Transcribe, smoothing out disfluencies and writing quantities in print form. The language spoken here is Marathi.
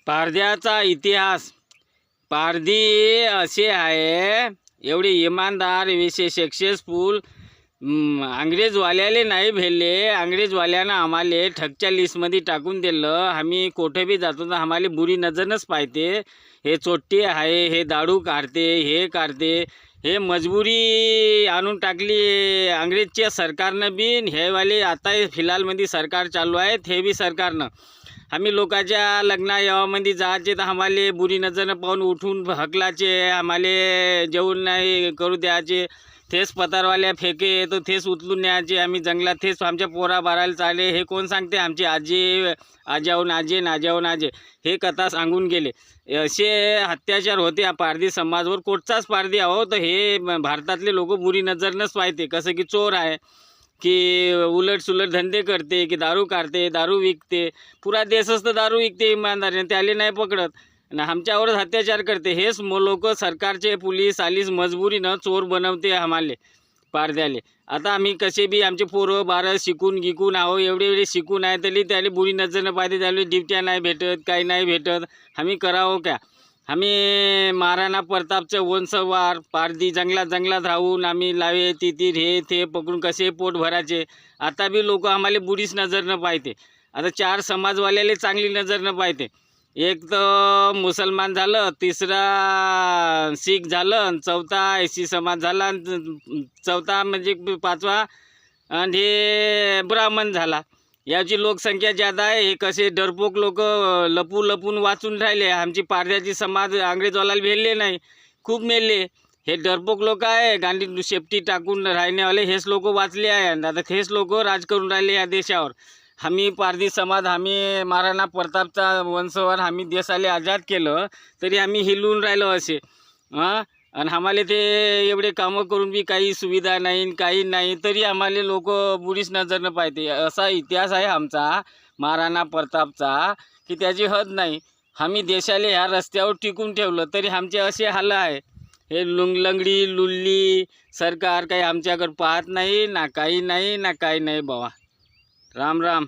पारध्याचा इतिहास. पारधी असे आहे, एवढे इमानदार, सक्सेसफुल. अंग्रेजवाल्याले नाही भेटले. अंग्रेजवाल्यानं आम्हाला ठगच्या लिस्टमध्ये टाकून दिलं. आम्ही कुठे बी जातो तर आम्हाला बुरी नजरनंच पाहते. हे चोट्टे आहे, हे दारू काढते, हे काढते. हे मजबुरी आणून टाकली अंग्रेजच्या सरकारनं बी. हे वाले आता फिलहालमध्ये सरकार चालू आहे, हे बी सरकारनं. आम्ही लोकांच्या लग्ना यावामध्ये जायचे तर आम्हाला बुरी नजरनं पाहून उठून हकलाचे, आम्हाला जेवण नाही करू द्यायचे. तेच पतारवाल्या फेके तर तेच उचलून न्यायचे. आम्ही जंगलात तेच आमच्या पोरा बारायला चालले. हे कोण सांगते? आमचे आजी, आजाहून आजे, नाजाहून आजे हे कथा सांगून गेले. असे अत्याचार होते पारधी समाजावर. कोटचाच पारधी आहो तर हे भारतातले लोक बुरी नजरनंच पाहते. कसं की चोर आहे, की उलट सुलट धंदे करते, की दारू काढते, दारू विकते. पुरा देशच तर दारू विकते इमानदारीने, त्याले नाही पकडत आणि आमच्यावरच अत्याचार करते. हेच लोक सरकारचे पोलीस आलीस मजबुरीनं चोर बनवते आम्हाला पारद्याले. आता आम्ही कसे बी आमचे पोरं बारं शिकून गिकून आहो, एवढे शिकून आहे तरी त्याला बुरी नजरनं पाहते. त्याला ड्युट्या नाही भेटत, काही नाही भेटत. आम्ही करावं क्या? आम्ही महाराणा प्रतापचं वंशवार पारधी जंगलात राहून आम्ही लावे तितीर हे ते पकडून कसे पोट भरायचे. आता बी लोक आम्हाला बुरीच नजरनं पाहते. आता 4 समाजवाल्याले चांगली नजरनं पाहते. एक तर मुसलमान झालं, तिसरा शीख झालं, चौथा एसी समाज झाला, चौथा म्हणजे 5वा आणि हे ब्राह्मण झाला. याची लोकसंख्या जादा आहे. हे कसे डरपोक लोक लपून वाचून राहिले. आमची पारध्याची समाज अंग्रेजवाल्याला भेटले नाही, खूप मेले. हे डरपोक लोक आहे, गांधी शेपटी टाकून राहण्यावाले हेच लोक वाचले आहे. आता हेच लोक राज करून राहिले या देशावर. आम्ही पारधी समाज, आम्ही महाराणा प्रतापचा वंशवार, आम्ही देशाला आझाद केलं तरी आम्ही हिलून राहिलो असे. आणि आम्हाला ते एवढे कामं करून बी काही सुविधा नाही, काही नाही, तरी आम्हाला लोक बुरीच नजरनं पाहते. असा इतिहास आहे आमचा महाराणा प्रतापचा की त्याची हद नाही. आम्ही देशाला ह्या रस्त्यावर टिकून ठेवलं तरी आमचे असे हाल आहे. हे लंगडी लुल्ली सरकार काही आमच्याकडे पाहत नाही, ना काही नाही, ना काही नाही बाबा. राम राम.